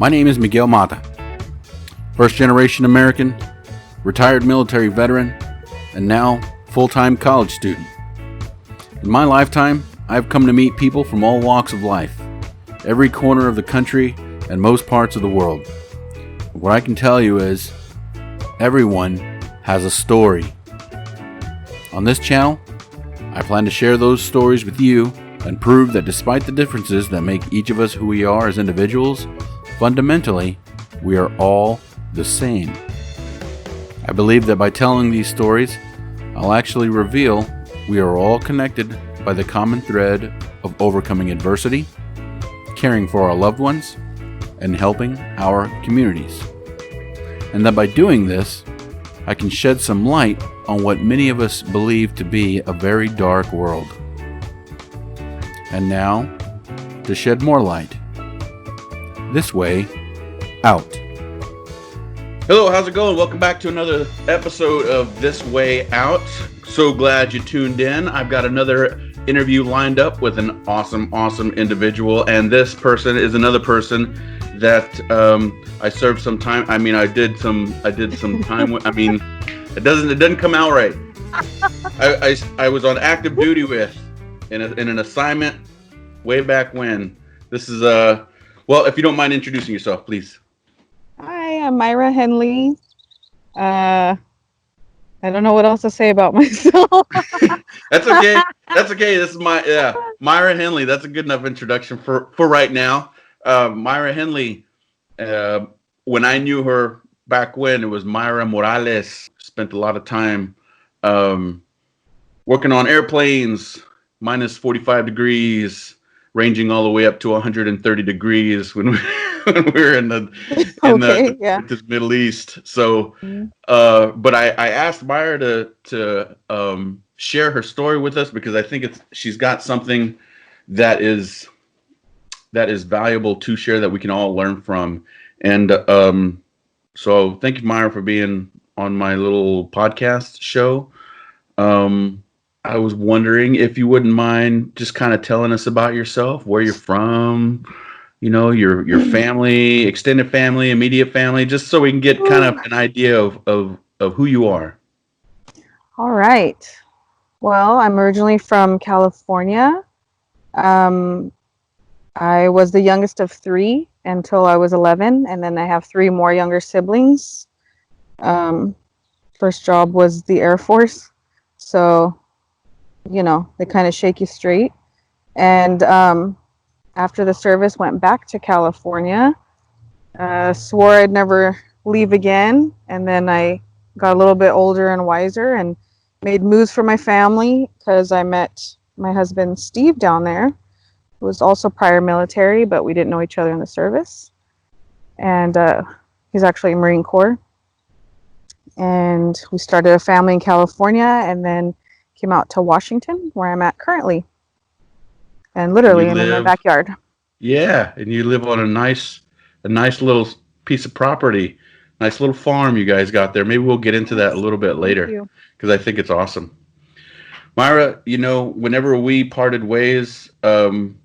My name is Miguel Mata, first generation American, retired military veteran, and now full-time college student. In my lifetime, I've come to meet people from all walks of life, every corner of the country and most parts of the world. What I can tell you is, everyone has a story. On this channel, I plan to share those stories with you and prove that despite the differences that make each of us who we are as individuals, fundamentally, we are all the same. I believe that by telling these stories, I'll actually reveal we are all connected by the common thread of overcoming adversity, caring for our loved ones, and helping our communities. And that by doing this, I can shed some light on what many of us believe to be a very dark world. And now, to shed more light. This way, out. Hello, how's it going? Welcome back to another episode of This Way Out. So glad you tuned in. I've got another interview lined up with an awesome individual, and this person is another person that I served some time. I did some time with. It doesn't come out right. I was on active duty with in an assignment way back when. This is well, if you don't mind introducing yourself, please. Hi, I'm Mayra Henley. I don't know what else to say about myself. That's okay. This is Mayra Henley. That's a good enough introduction for right now. Mayra Henley, when I knew her back when, it was Mayra Morales. Spent a lot of time working on airplanes, minus 45 degrees, ranging all the way up to 130 degrees when we were in the Middle East. So, but I asked Mayra to share her story with us because I think she's got something that is valuable to share that we can all learn from. And so thank you, Mayra, for being on my little podcast show. I was wondering if you wouldn't mind just kind of telling us about yourself, where you're from, your family, extended family, immediate family, just so we can get kind of an idea of who you are. All right. Well, I'm originally from California. I was the youngest of three until I was 11, and then I have three more younger siblings. First job was the Air Force, so they kind of shake you straight. And after the service, went back to California, swore I'd never leave again, and then I got a little bit older and wiser and made moves for my family because I met my husband Steve down there, who was also prior military, but we didn't know each other in the service. And he's actually Marine Corps. And we started a family in California and then came out to Washington, where I'm at currently. And literally I'm in my backyard. Yeah, and you live on a nice little piece of property, nice little farm you guys got there. Maybe we'll get into that a little bit later because I think it's awesome. Mayra, whenever we parted ways in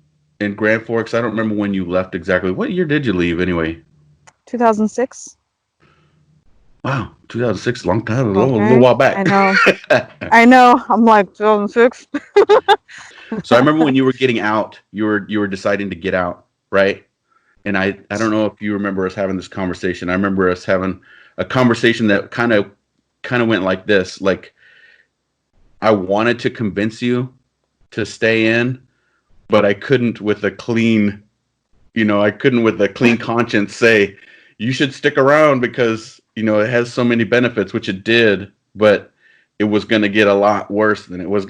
Grand Forks, I don't remember when you left exactly. What year did you leave anyway? 2006. Wow, 2006, long time, a little while back. I know. I'm like 2006. So I remember when you were getting out, you were deciding to get out, right? And I don't know if you remember us having this conversation. I remember us having a conversation that kind of went like this. Like, I wanted to convince you to stay in, but I couldn't with a clean conscience say you should stick around because it has so many benefits, which it did, but it was going to get a lot worse than it was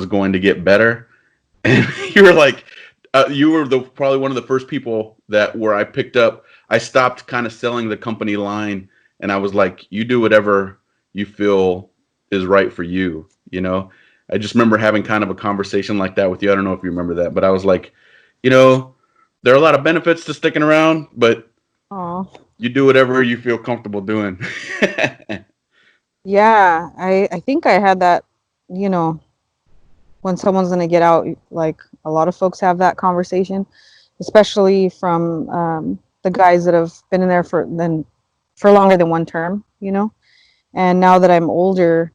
going to get better. And you were like, you were probably one of the first people where I stopped kind of selling the company line, and I was like, you do whatever you feel is right for you. I just remember having kind of a conversation like that with you. I don't know if you remember that, but I was like, there are a lot of benefits to sticking around, but you do whatever you feel comfortable doing. Yeah, I think I had that, when someone's going to get out, like a lot of folks have that conversation, especially from the guys that have been in there for longer than one term, you know. And now that I'm older,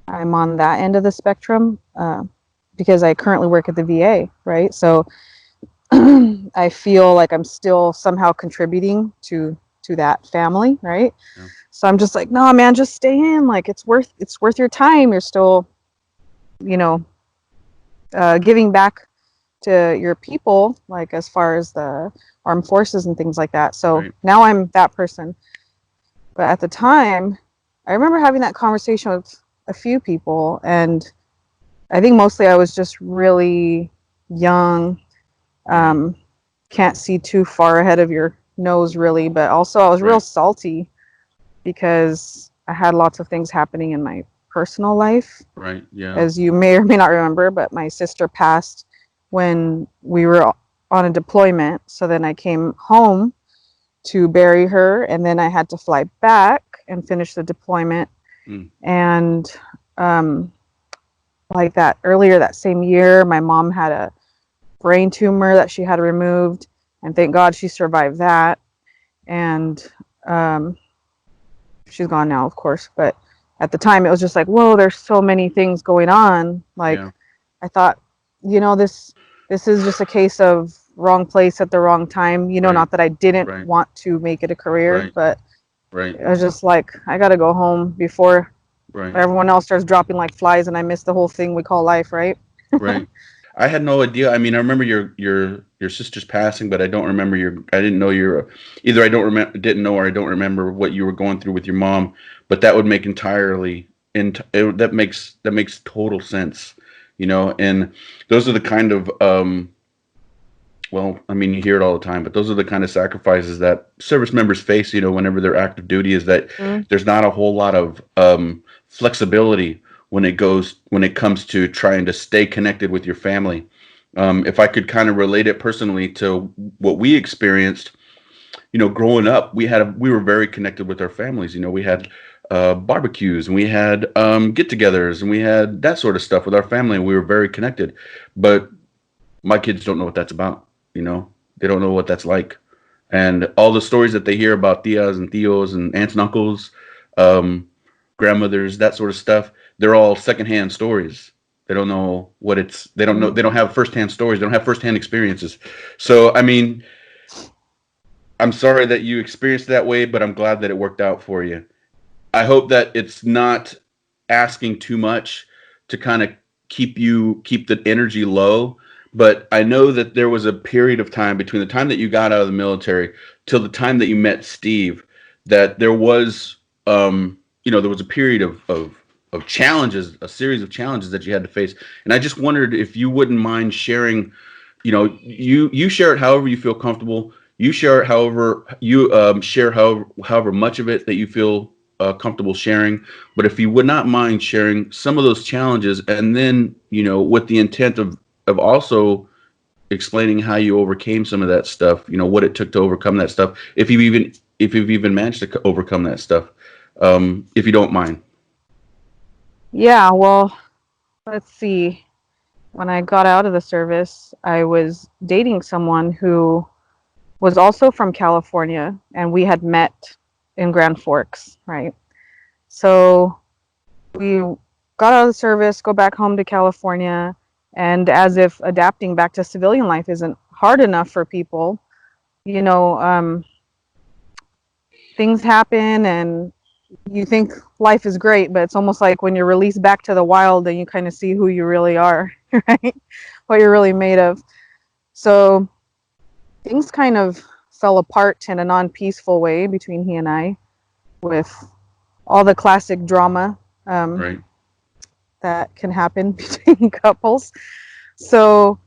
I'm on that end of the spectrum because I currently work at the VA, right? So I feel like I'm still somehow contributing to that family, right? Yeah. So I'm just like, no, man, just stay in. Like it's worth your time. You're still, you know, giving back to your people, like as far as the armed forces and things like that. So Right. now I'm that person. But at the time, I remember having that conversation with a few people, and I think mostly I was just really young, can't see too far ahead of your nose really, but also I was real Right. salty because I had lots of things happening in my personal life. Right. Yeah. As you may or may not remember, but my sister passed when we were on a deployment. So then I came home to bury her, and then I had to fly back and finish the deployment. Mm. And like that earlier that same year, my mom had a brain tumor that she had removed, and thank God she survived that. And she's gone now, of course, but at the time it was just like, whoa, there's so many things going on. Like, Yeah. I thought, you know, this is just a case of wrong place at the wrong time. You know, Right. not that I didn't Right. want to make it a career, Right. but Right. I was just like, I gotta go home before Right. everyone else starts dropping like flies and I miss the whole thing we call life, right? Right. I had no idea. I mean, I remember your sister's passing, but I don't remember your. I didn't know your. Either I don't remember, didn't know, or I don't remember what you were going through with your mom. But that would make entirely. That makes total sense. You know, and those are the kind of. Well, I mean, you hear it all the time, but those are the kind of sacrifices that service members face. You know, whenever they're active duty, is that Mm. there's not a whole lot of flexibility when it comes to trying to stay connected with your family. If I could kind of relate it personally to what we experienced, you know, growing up, we were very connected with our families. You know, we had barbecues and we had get-togethers and we had that sort of stuff with our family, and we were very connected. But my kids don't know what that's about. You know, they don't know what that's like, and all the stories that they hear about tias and tios and aunts and uncles, um, grandmothers, that sort of stuff, they're all secondhand stories. They don't know what it's. They don't know. They don't have firsthand stories. They don't have firsthand experiences. So, I mean, I'm sorry that you experienced that way, but I'm glad that it worked out for you. I hope that it's not asking too much to kind of keep the energy low. But I know that there was a period of time between the time that you got out of the military till the time that you met Steve, that there was there was a period of challenges, a series of challenges that you had to face. And I just wondered if you wouldn't mind sharing. You know, you share it however you feel comfortable. You share it however you share however much of it that you feel comfortable sharing. But if you would not mind sharing some of those challenges, and then, you know, with the intent of also explaining how you overcame some of that stuff, you know, what it took to overcome that stuff, if you've even managed to overcome that stuff, if you don't mind. Yeah, well, let's see. When I got out of the service, I was dating someone who was also from California, and we had met in Grand Forks, right? So we got out of the service, go back home to California, and as if adapting back to civilian life isn't hard enough for people, you know, things happen and you think life is great, but it's almost like when you're released back to the wild and you kind of see who you really are, right? What you're really made of. So things kind of fell apart in a non-peaceful way between he and I, with all the classic drama Right. that can happen between couples. So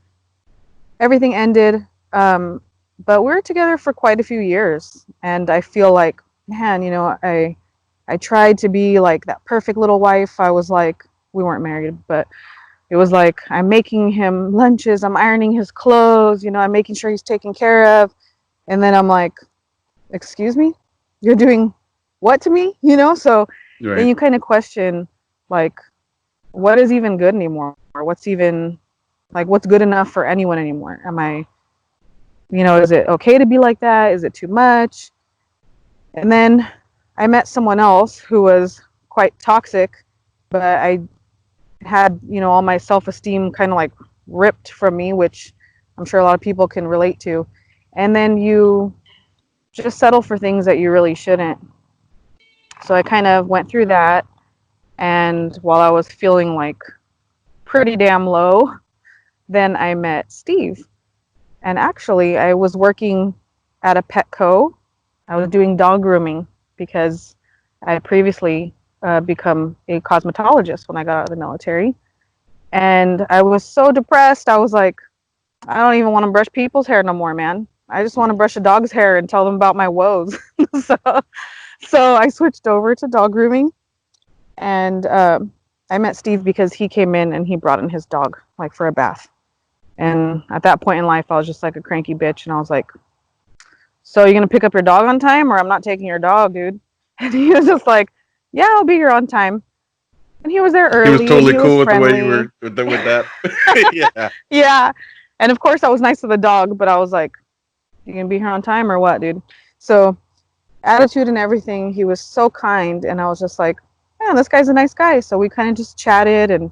everything ended, but we were together for quite a few years, and I feel like, man, you know, I tried to be like that perfect little wife. I was like, we weren't married, but it was like, I'm making him lunches, I'm ironing his clothes, you know, I'm making sure he's taken care of. And then I'm like, excuse me, you're doing what to me, you know? So then Right. you kind of question, like, what is even good anymore? Or what's even, like, what's good enough for anyone anymore? Am I Is it okay to be like that? Is it too much? And then I met someone else who was quite toxic, but I had, all my self-esteem kind of like ripped from me, which I'm sure a lot of people can relate to. And then you just settle for things that you really shouldn't. So I kind of went through that. And while I was feeling like pretty damn low, then I met Steve. And actually, I was working at a Petco. I was doing dog grooming because I had previously become a cosmetologist when I got out of the military. And I was so depressed. I was like, I don't even want to brush people's hair no more, man. I just want to brush a dog's hair and tell them about my woes. so, so I switched over to dog grooming. And I met Steve because he came in and he brought in his dog, like for a bath. And at that point in life, I was just like a cranky bitch. And I was like, so you're going to pick up your dog on time or I'm not taking your dog, dude? And he was just like, yeah, I'll be here on time. And he was there He was early and totally he was cool with the way you friendly. were with that. Yeah. Yeah. And of course I was nice to the dog, but I was like, you going to be here on time or what, dude? So attitude and everything, he was so kind. And I was just like, yeah, this guy's a nice guy. So we kind of just chatted and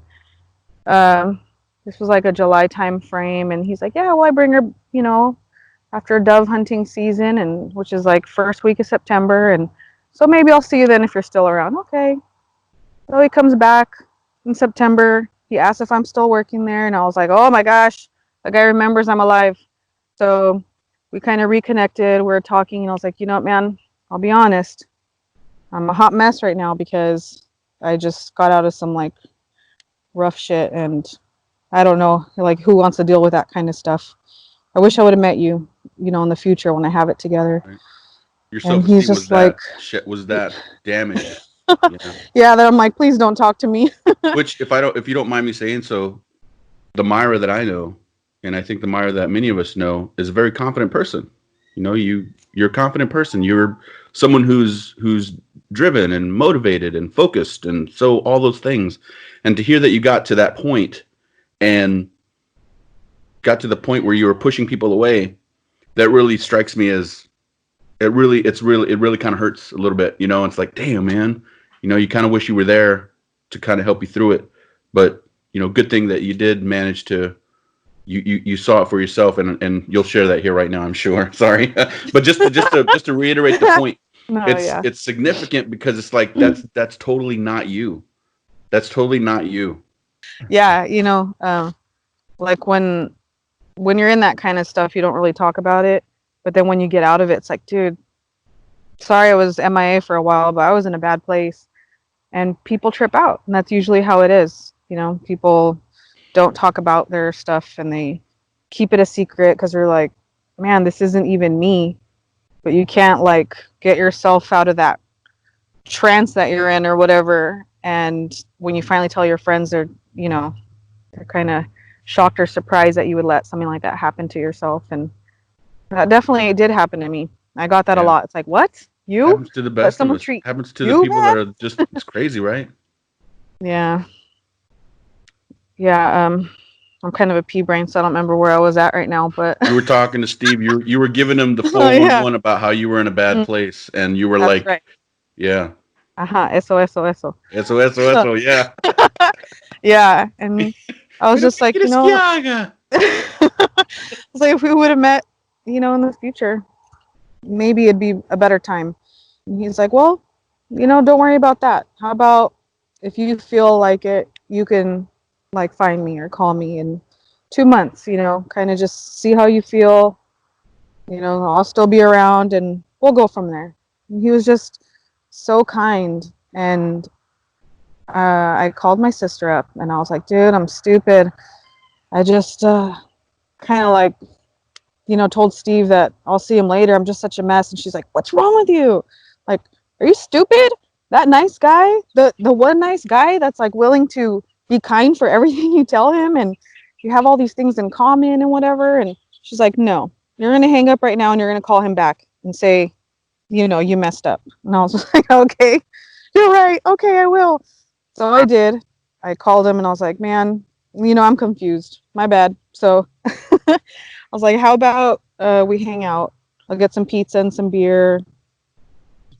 this was like a July time frame. And he's like, yeah, well, I bring her, after dove hunting season, and which is like first week of September. And so maybe I'll see you then if you're still around. Okay. So he comes back in September. He asked if I'm still working there. And I was like, oh my gosh, the guy remembers I'm alive. So we kind of reconnected. We were talking and I was like, you know what, man, I'll be honest. I'm a hot mess right now because I just got out of some like rough shit and I don't know, like who wants to deal with that kind of stuff. I wish I would have met you, in the future when I have it together. Right. Your And he's self-esteem just like, was that damaged. Yeah. yeah, that I'm like, please don't talk to me. Which, if you don't mind me saying so, the Myra that I know, and I think the Myra that many of us know, is a very confident person. You're a confident person. You're someone who's driven and motivated and focused, and so all those things. And to hear that you got to that point and got to the point where you were pushing people away, that really strikes me as it really kind of hurts a little bit. It's like, damn, man, you kind of wish you were there to kind of help you through it. But, good thing that you did manage to, you saw it for yourself, and you'll share that here right now, I'm sure. Sorry. But just to reiterate the point, No, yeah. it's significant because it's like, that's totally not you. That's totally not you. Yeah, like when you're in that kind of stuff, you don't really talk about it. But then when you get out of it, it's like, dude, sorry I was MIA for a while, but I was in a bad place. And people trip out. And that's usually how it is. People don't talk about their stuff and they keep it a secret because they're like, man, this isn't even me. But you can't like get yourself out of that trance that you're in or whatever. And when you finally tell your friends, they're kind of shocked or surprised that you would let something like that happen to yourself. And that definitely did happen to me. I got that a Yeah. lot. It's like, what? You Happens to the let best of someone us. treat Happens to the you people bad? that are just, it's crazy, right? Yeah. Yeah. I'm kind of a pea brain, so I don't remember where I was at right now. But You were talking to Steve. You were giving him the oh yeah, 411 about how you were in a bad mm, place, and you were that's like, right. "Yeah, Eso. So eso, yeah." yeah, and I was Pero just qué like, quieres que haga? it's like if we would have met, in the future, maybe it'd be a better time. And he's like, well, don't worry about that. How about if you feel like it, you can like find me or call me in 2 months, kind of just see how you feel. I'll still be around and we'll go from there. And he was just so kind. And I called my sister up and I was like, dude, I'm stupid. I just kind of like, told Steve that I'll see him later. I'm just such a mess. And she's like, what's wrong with you? Like, are you stupid? That nice guy, the one nice guy that's like willing to be kind for everything you tell him, and you have all these things in common and whatever. And she's like, no, you're gonna hang up right now and you're gonna call him back and say, you messed up. And I was just like, okay, you're right. Okay, I will. So I did. I called him and I was like, man, I'm confused. My bad. So I was like, how about we hang out. I'll get some pizza and some beer.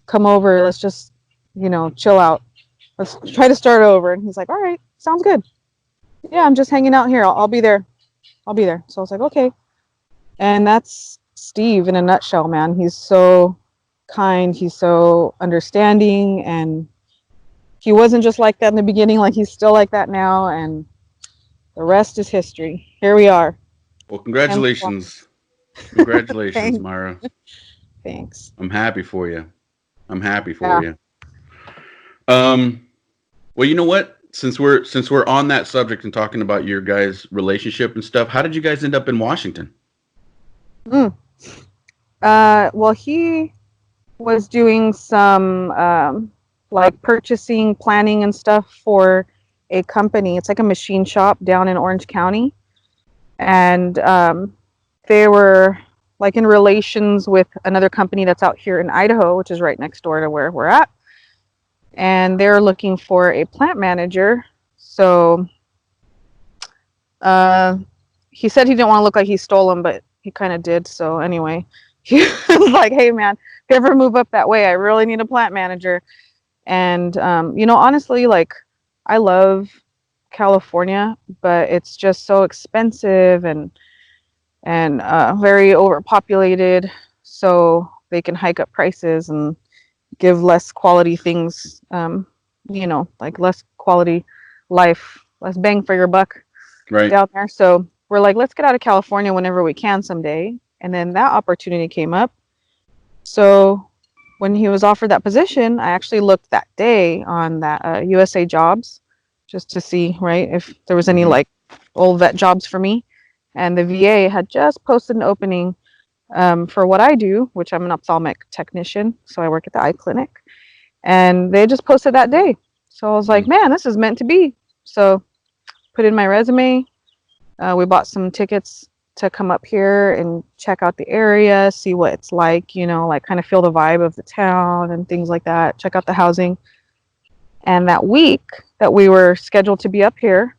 Come over. Let's just, chill out. Let's try to start over. And he's like, all right, sounds good. Yeah, I'm just hanging out here. I'll be there. I'll be there. So I was like, okay. And that's Steve in a nutshell, man. He's so kind. He's so understanding. And he wasn't just like that in the beginning. Like, he's still like that now. And the rest is history. Here we are. Well, congratulations. Congratulations, Thanks. Mayra. Thanks. I'm happy for you. I'm happy Yeah. for you. Well, you know what? Since we're on that subject and talking about your guys' relationship and stuff, how did you guys end up in Washington? Well, he was doing some like purchasing, planning, and stuff for a company. It's like a machine shop down in Orange County, and they were like in relations with another company that's out here in Idaho, which is right next door to where we're at. And they're looking for a plant manager. So he said he didn't want to look like he stole them, but he kind of did. So anyway, he was like, hey, man, if you ever move up that way, I really need a plant manager. And, honestly, like, I love California, but it's just so expensive and very overpopulated. So they can hike up prices and give less quality things, like less quality life, less bang for your buck down there. So we're like, let's get out of California whenever we can someday. And then that opportunity came up. So when he was offered that position, I actually looked that day on that USA Jobs just to see, right, if there was any like old vet jobs for me. And the VA had just posted an opening for what I do, which I'm an ophthalmic technician. So I work at the eye clinic. And they just posted that day. So I was like, man, this is meant to be. So put in my resume. We bought some tickets to come up here and check out the area, see what it's like, like kind of feel the vibe of the town and things like that, check out the housing. And that week that we were scheduled to be up here,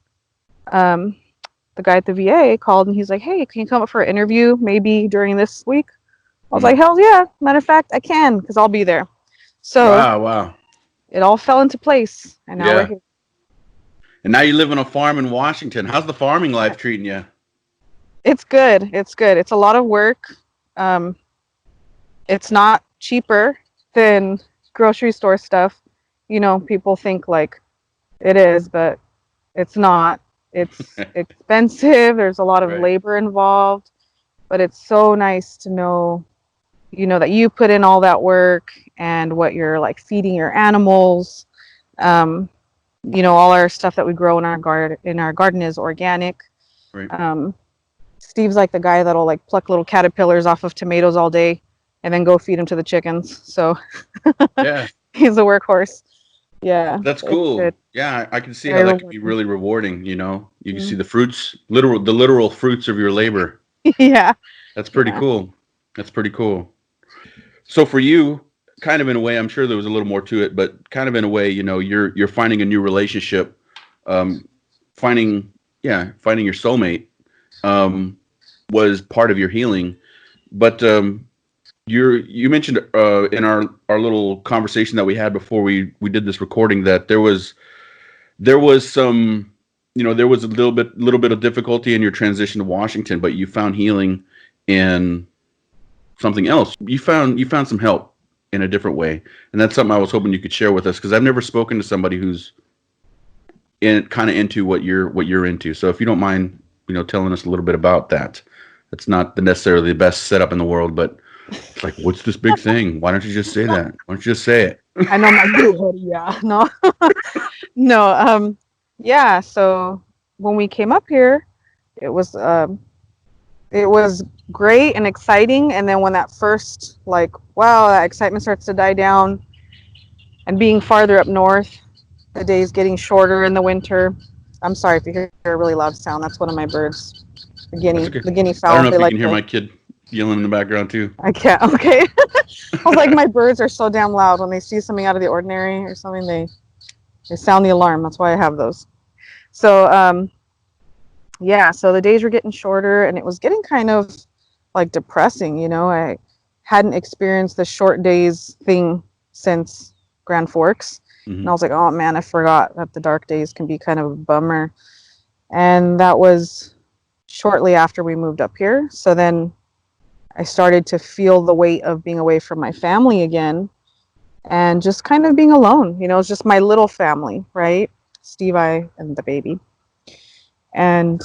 the guy at the VA called and he's like, hey, can you come up for an interview maybe during this week? I was like, hell yeah. Matter of fact, I can, because I'll be there. So wow. It all fell into place. And now we're here. And now you live on a farm in Washington. How's the farming life treating you? It's good. It's good. It's a lot of work. It's not cheaper than grocery store stuff. People think like it is, but it's not. It's expensive. There's a lot of labor involved, but it's so nice to know, that you put in all that work and what you're like feeding your animals. All our stuff that we grow in our garden is organic. Right. Steve's like the guy that'll like pluck little caterpillars off of tomatoes all day and then go feed them to the chickens. So yeah, he's a workhorse. Yeah, that's cool. Yeah, I can see how that can be really rewarding. You can see the fruits, the literal fruits of your labor. Yeah, that's pretty cool. That's pretty cool. So for you, kind of in a way, I'm sure there was a little more to it, but kind of in a way, you're finding a new relationship, finding your soulmate, was part of your healing. But you mentioned in our little conversation that we had before we did this recording that there was some, there was a little bit of difficulty in your transition to Washington, but you found healing in something else. You found some help in a different way, and that's something I was hoping you could share with us, because I've never spoken to somebody who's kind of into what you're into. So if you don't mind, telling us a little bit about that. It's not necessarily the best setup in the world, but it's like, what's this big thing? Why don't you just say that? Why don't you just say it? I know my good. Yeah, no, no. Yeah. So when we came up here, it was great and exciting. And then when that first, like, wow, that excitement starts to die down, and being farther up north, the days getting shorter in the winter. I'm sorry if you hear a really loud sound. That's one of my birds. The guinea fowl. I don't know if you can hear my kid yelling in the background too. I can't. Okay. I was like, my birds are so damn loud when they see something out of the ordinary or something. They sound the alarm. That's why I have those. So, so the days were getting shorter, and it was getting kind of like depressing, you know. I hadn't experienced the short days thing since Grand Forks. And I Hmm. was like, oh man, I forgot that the dark days can be kind of a bummer. And that was shortly after we moved up here. So then I started to feel the weight of being away from my family again and just kind of being alone. You know, it's just my little family, right? Steve, I, and the baby. And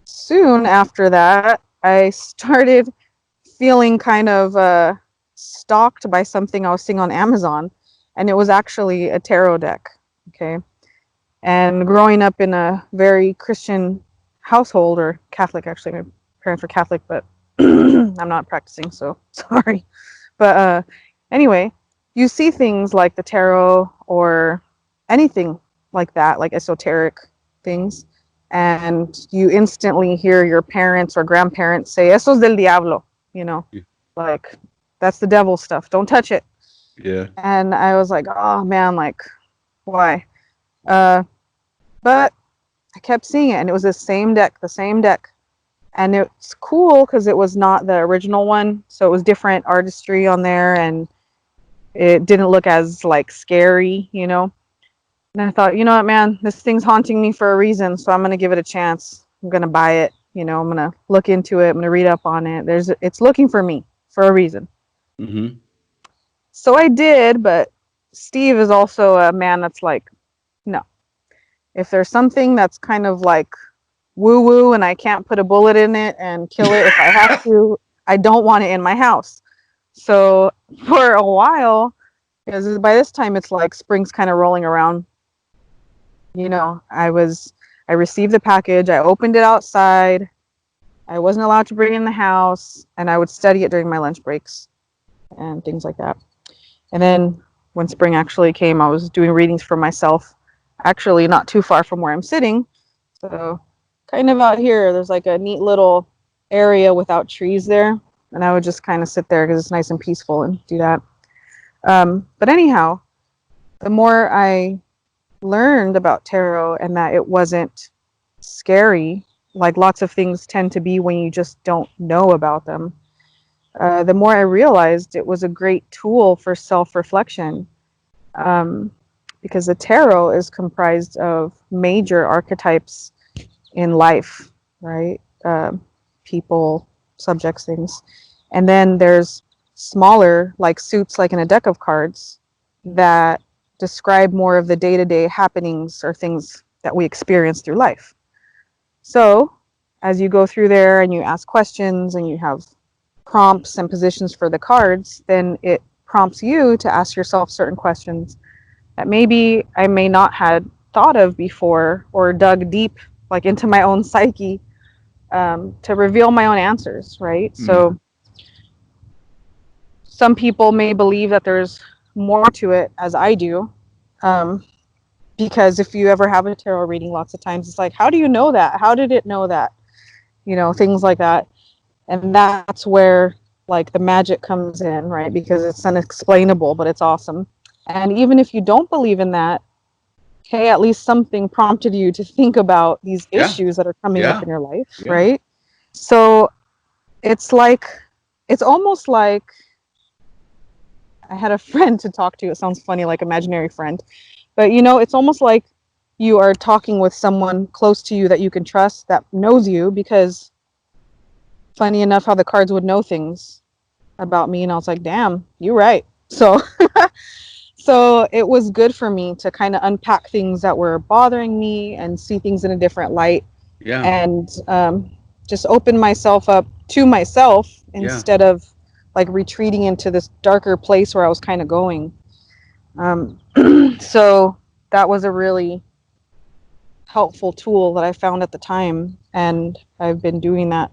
soon after that, I started feeling kind of stalked by something I was seeing on Amazon. And it was actually a tarot deck. Okay. And growing up in a very Christian household, or Catholic, actually, my parents were Catholic, but I'm not practicing, so sorry. But anyway, you see things like the tarot or anything like that, like esoteric things, and you instantly hear your parents or grandparents say, "Eso es del diablo," you know, like that's the devil stuff. Don't touch it. Yeah. And I was like, oh man, like why? Uh, but I kept seeing it, and it was the same deck. And it's cool because it was not the original one, so it was different artistry on there, and it didn't look as like scary, you know. And I thought, you know what, man, this thing's haunting me for a reason, so I'm gonna give it a chance. I'm gonna buy it, you know. I'm gonna look into it. I'm gonna read up on it. It's looking for me for a reason. Hmm. So I did, but Steve is also a man that's like, no. If there's something that's kind of like woo woo and I can't put a bullet in it and kill it if I have to, I don't want it in my house. So for a while, because by this time it's like spring's kind of rolling around, you know, I received the package, I opened it outside, I wasn't allowed to bring it in the house, and I would study it during my lunch breaks and things like that. And then when spring actually came, I was doing readings for myself, actually not too far from where I'm sitting. So kind of out here, there's like a neat little area without trees there. And I would just kind of sit there because it's nice and peaceful and do that. But anyhow, the more I learned about tarot and that it wasn't scary, like lots of things tend to be when you just don't know about them, the more I realized it was a great tool for self-reflection, um, because the tarot is comprised of major archetypes in life, right? People, subjects, things. And then there's smaller, like suits, like in a deck of cards, that describe more of the day-to-day happenings or things that we experience through life. So as you go through there and you ask questions and you have prompts and positions for the cards, then it prompts you to ask yourself certain questions that maybe I may not had thought of before or dug deep like into my own psyche, to reveal my own answers, right? Mm. So some people may believe that there's more to it as I do, um, because if you ever have a tarot reading, lots of times it's like, how do you know that? How did it know that? You know, things like that. And that's where like the magic comes in, right? Because it's unexplainable, but it's awesome. And even if you don't believe in that, hey, at least something prompted you to think about these Yeah. issues that are coming up Yeah. in your life, Yeah. right? So it's like, it's almost like I had a friend to talk to. It sounds funny, like imaginary friend, but you know, it's almost like you are talking with someone close to you that you can trust that knows you, because funny enough, how the cards would know things about me, and I was like, damn, you're right. So so it was good for me to kind of unpack things that were bothering me and see things in a different light, Yeah. and just open myself up to myself Yeah. instead of like retreating into this darker place where I was kind of going. um, so that was a really helpful tool that I found at the time, and I've been doing that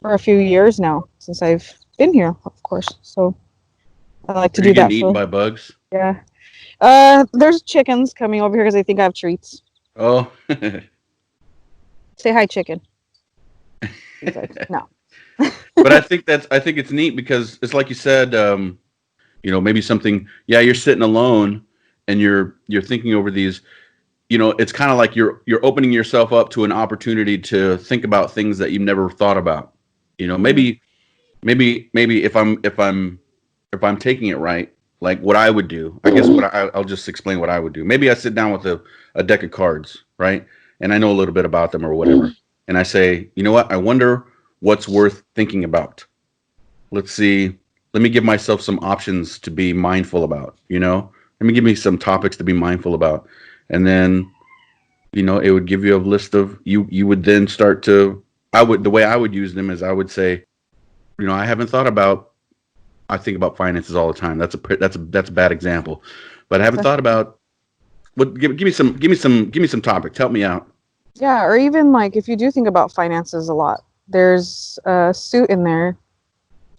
for a few years now since I've been here, of course. So I like to Are you do getting that eaten for, by bugs? yeah. There's chickens coming over here because they think I have treats. Oh. Say hi, chicken. He's like, no. But I think it's neat because it's like you said, maybe something, yeah, you're sitting alone and you're thinking over these, it's kind of like you're opening yourself up to an opportunity to think about things that you've never thought about. Maybe if I'm taking it right, like what I would do, I guess I'll just explain what I would do. Maybe I sit down with a deck of cards, right? And I know a little bit about them or whatever. And I say, you know what? I wonder what's worth thinking about. Let's see. Let me give myself some options to be mindful about, Let me give me some topics to be mindful about. And then, it would give you a list of you would then start to the way I would use them is I would say, I haven't thought about I think about finances all the time. That's a bad example. But I haven't thought about give me some topics. Help me out. Yeah, or even like if you do think about finances a lot, there's a suit in there,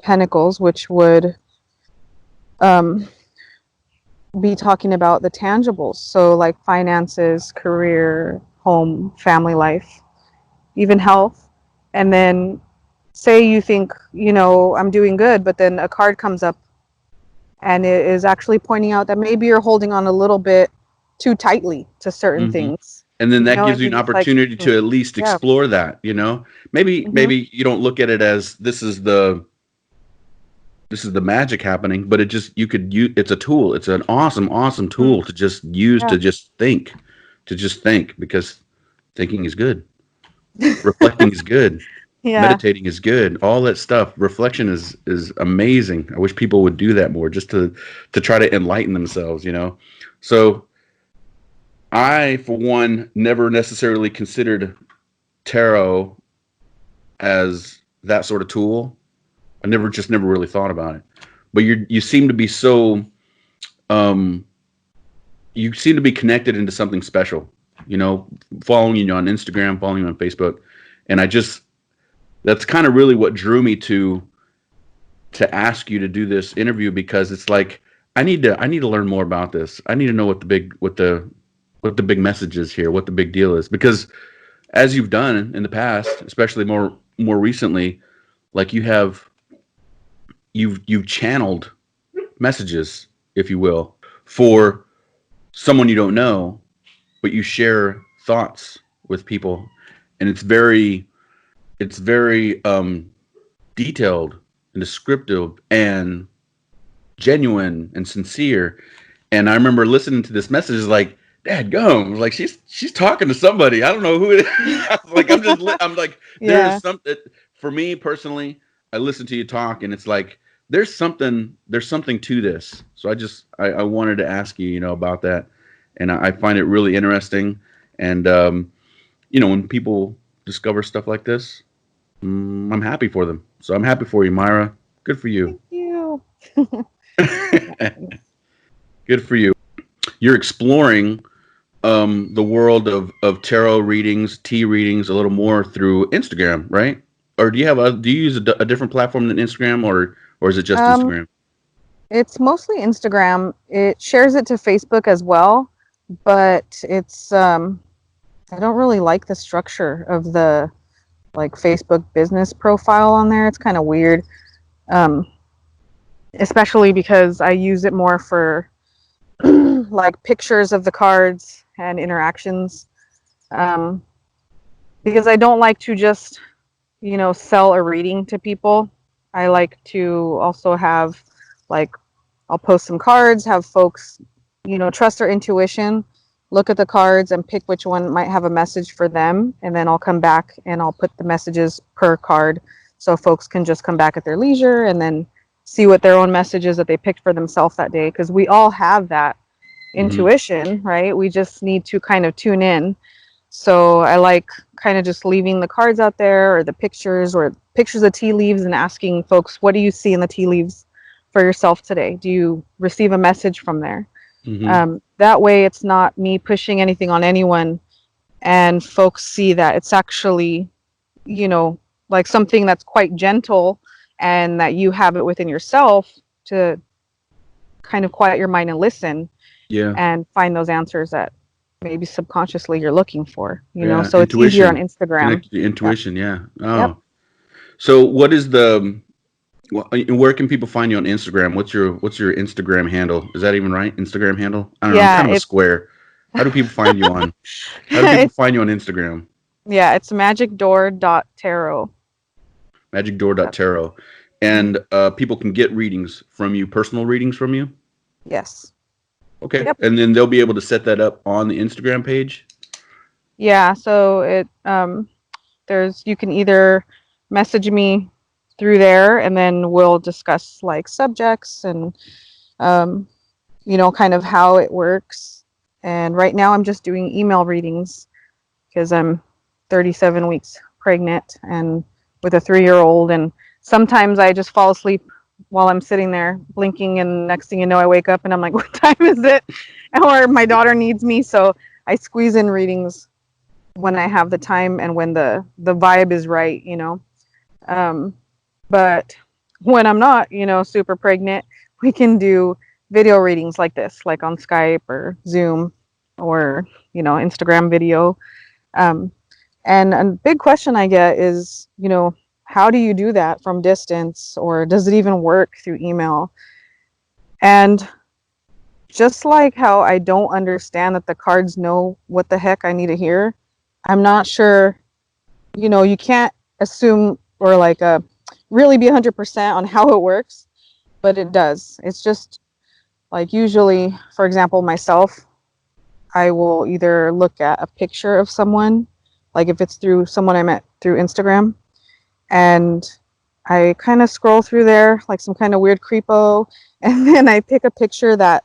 Pentacles, which would be talking about the tangibles. So like finances, career, home, family life, even health. And then say you think, I'm doing good, but then a card comes up and it is actually pointing out that maybe you're holding on a little bit too tightly to certain things. And then that gives you an opportunity to at least explore that, Maybe you don't look at it as this is the magic happening, but it's a tool. It's an awesome tool to just use to just think, because thinking is good. Reflecting is good. Meditating is good. All that stuff. Reflection is amazing. I wish people would do that more, just to try to enlighten themselves, So I, for one, never necessarily considered tarot as that sort of tool. I never really thought about it. But you seem to be so you seem to be connected into something special, following you on Instagram, following you on Facebook. And that's kind of really what drew me to ask you to do this interview, because it's like I need to learn more about this. I need to know what the big message is here, what the big deal is, because as you've done in the past, especially more recently, like you've channeled messages, if you will, for someone you don't know, but you share thoughts with people, and it's very detailed and descriptive and genuine and sincere. And I remember listening to this message, like, Dad, gum, like she's talking to somebody. I don't know who it is. Like I'm like, there's something for me personally. I listen to you talk, and it's like there's something to this. So I wanted to ask you, about that, and I find it really interesting. And when people discover stuff like this, I'm happy for them. So I'm happy for you, Mayra. Good for you. Thank you. Good for you. You're exploring the world of tarot readings, tea readings a little more through Instagram, right? Or do you use a different platform than Instagram, or is it just Instagram? It's mostly Instagram. It shares it to Facebook as well, but it's I don't really like the structure of the Facebook business profile on there. It's kind of weird, especially because I use it more for pictures of the cards and interactions, because I don't like to just sell a reading to people. I like to also have I'll post some cards, have folks trust their intuition, look at the cards and pick which one might have a message for them, and then I'll come back and I'll put the messages per card so folks can just come back at their leisure and then see what their own message is that they picked for themselves that day, because we all have that intuition, right? We just need to kind of tune in. So I like kind of just leaving the cards out there, or the pictures, or pictures of tea leaves, and asking folks, what do you see in the tea leaves for yourself today? Do you receive a message from there? That way it's not me pushing anything on anyone, and folks see that it's actually something that's quite gentle, and that you have it within yourself to kind of quiet your mind and listen, and find those answers that maybe subconsciously you're looking for, so it's easier on Instagram. Intuition. Oh, so what is where can people find you on Instagram? What's your Instagram handle? Is that even right? Instagram handle? I don't know. I'm kind of a square. How do people find you on? How do people It's, find you on Instagram? yeah, it's magicdoor.tarot. Magicdoor.tarot, Mhm. and people can get readings from you, personal readings from you. Yes. Okay, Yep. and then they'll be able to set that up on the Instagram page. Yeah, so there's you can either message me through there and then we'll discuss like subjects and um kind of how it works. And right now I'm just doing email readings because I'm 37 weeks pregnant and with a 3-year-old, and sometimes I just fall asleep while I'm sitting there blinking, and next thing you know I wake up and I'm like, what time is it? Or my daughter needs me, so I squeeze in readings when I have the time and when the vibe is right. Um, but when I'm not, super pregnant, we can do video readings like this, like on Skype or Zoom or Instagram video. Um, and a big question I get is, how do you do that from distance, or does it even work through email? And just like how I don't understand that the cards know what the heck I need to hear, I'm not sure, you can't assume or like really be 100% on how it works, but it does. It's just like usually, for example, myself, I will either look at a picture of someone, like if it's through someone I met through Instagram, and I kind of scroll through there like some kind of weird creepo, and then I pick a picture that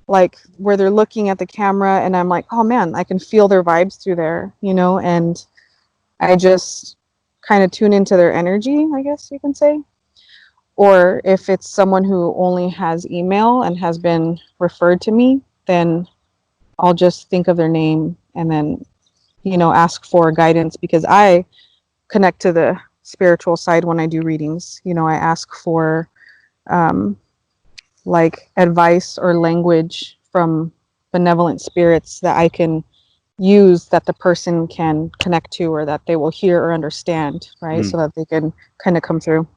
like where they're looking at the camera and I'm like, oh man, I can feel their vibes through there, and I just kind of tune into their energy, I guess you can say. Or if it's someone who only has email and has been referred to me, then I'll just think of their name and then, ask for guidance, because I connect to the spiritual side when I do readings. I ask for um, like advice or language from benevolent spirits that I can use, that the person can connect to or that they will hear or understand, right? Mm. So that they can kind of come through.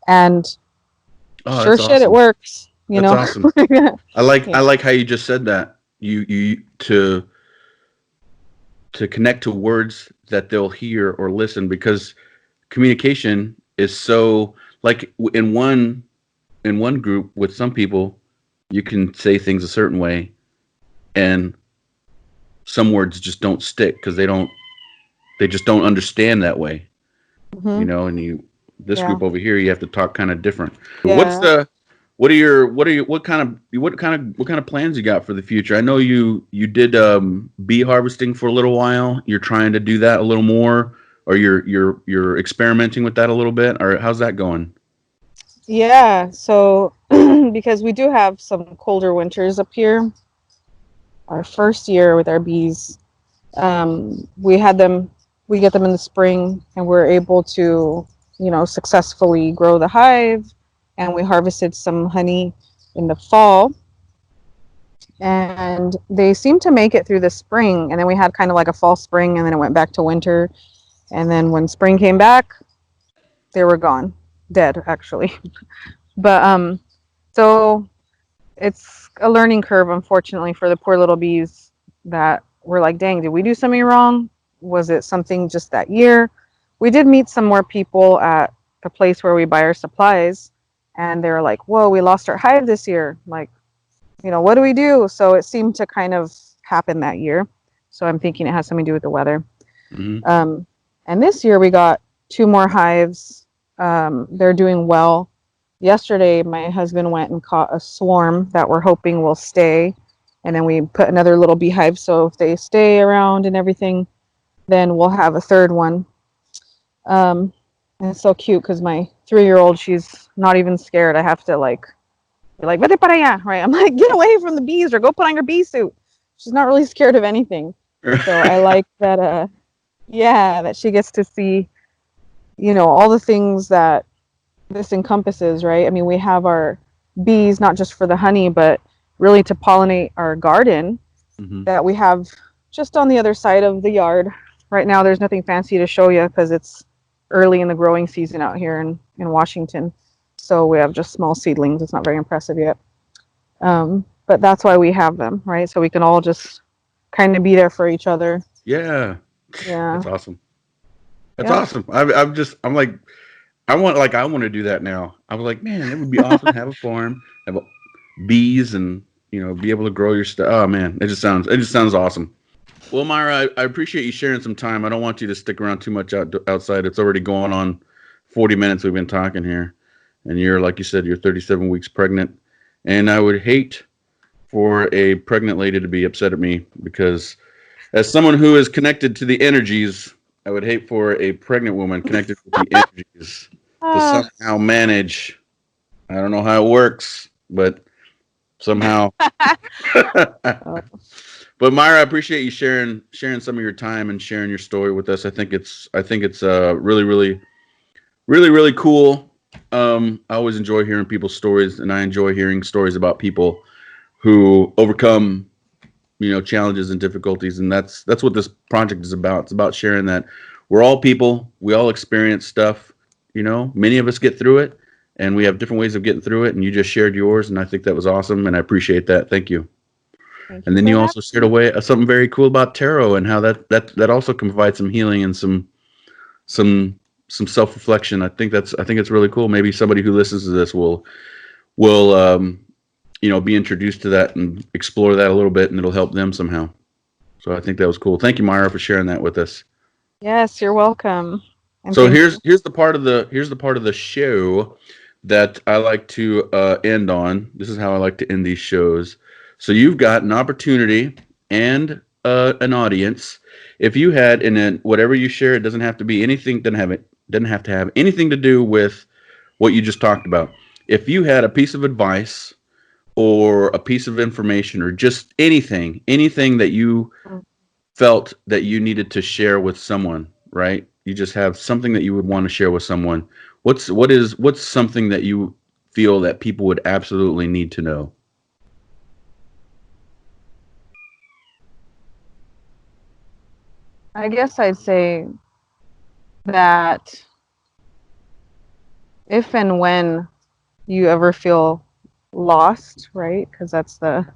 And Oh, sure that's shit, it awesome. works, That's awesome. I like Yeah. I like how you just said that. You to connect to words that they'll hear or listen, because communication is so, like, in one group with some people you can say things a certain way, and some words just don't stick because they just don't understand that way, Hmm. and this Yeah. group over here, you have to talk kind of different. What's Yeah. the what kind of plans you got for the future? I know you did bee harvesting for a little while. You're trying to do that a little more, or you're experimenting with that a little bit, or how's that going? Yeah. So, because we do have some colder winters up here, our first year with our bees, we had them, we get them in the spring and we're able to, successfully grow the hive, and we harvested some honey in the fall, and they seemed to make it through the spring, and then we had kind of like a fall spring, and then it went back to winter, and then when spring came back, they were gone, dead actually. But so it's a learning curve, unfortunately, for the poor little bees, that we're like, dang, did we do something wrong? Was it something just that year? We did meet some more people at the place where we buy our supplies, and they were like, whoa, we lost our hive this year. Like, what do we do? So it seemed to kind of happen that year. So I'm thinking it has something to do with the weather. Hmm. Um, and this year we got 2 more hives. They're doing well. Yesterday, my husband went and caught a swarm that we're hoping will stay. And then we put another little beehive. So if they stay around and everything, then we'll have a third one. And it's so cute because my 3-year-old, she's not even scared. I have to like be like, vete para allá, right? I'm like, get away from the bees or go put on your bee suit. She's not really scared of anything. So I like that, yeah, that she gets to see, all the things that this encompasses, right? I mean, we have our bees not just for the honey, but really to pollinate our garden Hmm. that we have just on the other side of the yard. Right now, there's nothing fancy to show you because it's early in the growing season out here in Washington. So we have just small seedlings. It's not very impressive yet. But that's why we have them, right? So we can all just kind of be there for each other. Yeah. Yeah. That's awesome. That's Yeah. awesome. I'm like, I want to do that now. I was like, man, it would be awesome to have a farm, have bees, and be able to grow your stuff. Oh man, it just sounds awesome. Well, Mayra, I appreciate you sharing some time. I don't want you to stick around too much outside. It's already going on 40 minutes we've been talking here, and you're, like you said, you're 37 weeks pregnant, and I would hate for a pregnant lady to be upset at me because, as someone who is connected to the energies, I would hate for a pregnant woman connected with the energies to Ah. somehow manage. I don't know how it works, but somehow. But Mayra, I appreciate you sharing some of your time and sharing your story with us. I think it's really really cool. I always enjoy hearing people's stories, and I enjoy hearing stories about people who overcome challenges and difficulties, and that's what this project is about. It's about sharing that we're all people, we all experience stuff. Many of us get through it, and we have different ways of getting through it, and you just shared yours, and I think that was awesome, and I appreciate that. Thank you. Thank And you then for you having also shared away something very cool about tarot and how that also can provide some healing and some self-reflection. I think it's really cool. Maybe somebody who listens to this will be introduced to that and explore that a little bit, and it'll help them somehow. So I think that was cool. Thank you, Mayra, for sharing that with us. Yes, you're welcome. And So thank you. here's the part of the show that I like to end on. This is how I like to end these shows. So you've got an opportunity and an audience. If you had whatever you share, it doesn't have to be anything. Doesn't have to have anything to do with what you just talked about. If you had a piece of advice or a piece of information or just anything that you felt that you needed to share with someone, right? You just have something that you would want to share with someone. What's something that you feel that people would absolutely need to know? I guess I'd say that if and when you ever feel lost, right? Because that's the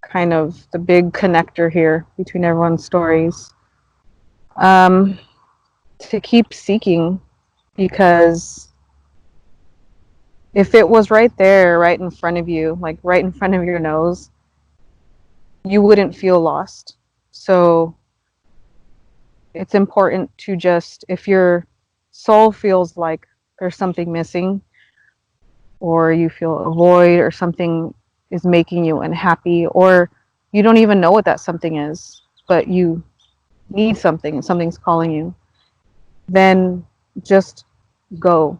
kind of the big connector here between everyone's stories. To keep seeking, because if it was right there, right in front of you, like right in front of your nose, you wouldn't feel lost. So it's important to just, if your soul feels like there's something missing, or you feel a void, or something is making you unhappy, or you don't even know what that something is, but you need something and something's calling you, then just go,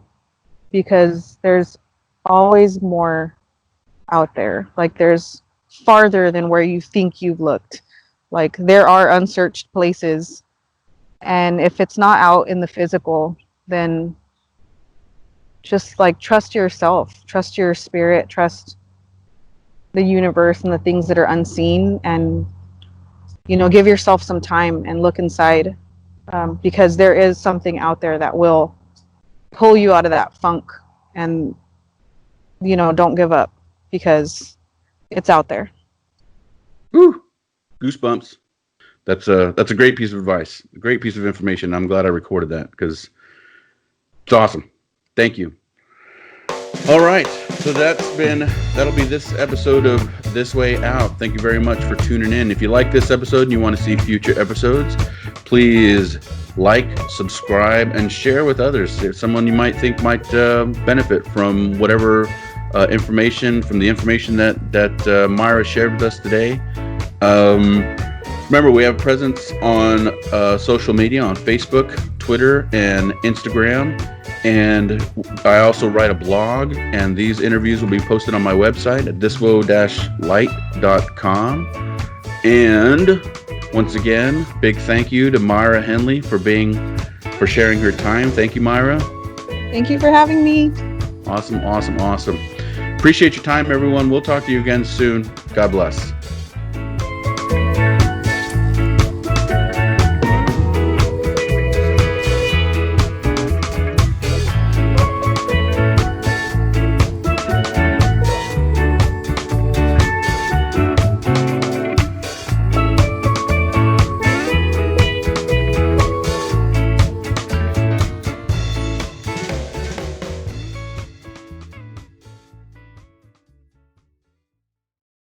because there's always more out there. Like, there's farther than where you think you've looked. Like, there are unsearched places, and if it's not out in the physical, then just like trust yourself, trust your spirit, trust the universe and the things that are unseen, and give yourself some time and look inside, because there is something out there that will pull you out of that funk. And don't give up, because it's out there. Woo! Goosebumps. That's a great piece of advice, a great piece of information. I'm glad I recorded that because it's awesome. Thank you. All right, so that'll be this episode of This Way Out. Thank you very much for tuning in. If you like this episode and you want to see future episodes, please like, subscribe, and share with others. If someone you might think might benefit from whatever information that Mayra shared with us today. Remember, we have presence on social media on Facebook, Twitter, and Instagram. And I also write a blog, and these interviews will be posted on my website at thiswo-light.com. And once again, big thank you to Mayra Henley for sharing her time. Thank you, Mayra. Thank you for having me. Awesome. Appreciate your time, everyone. We'll talk to you again soon. God bless.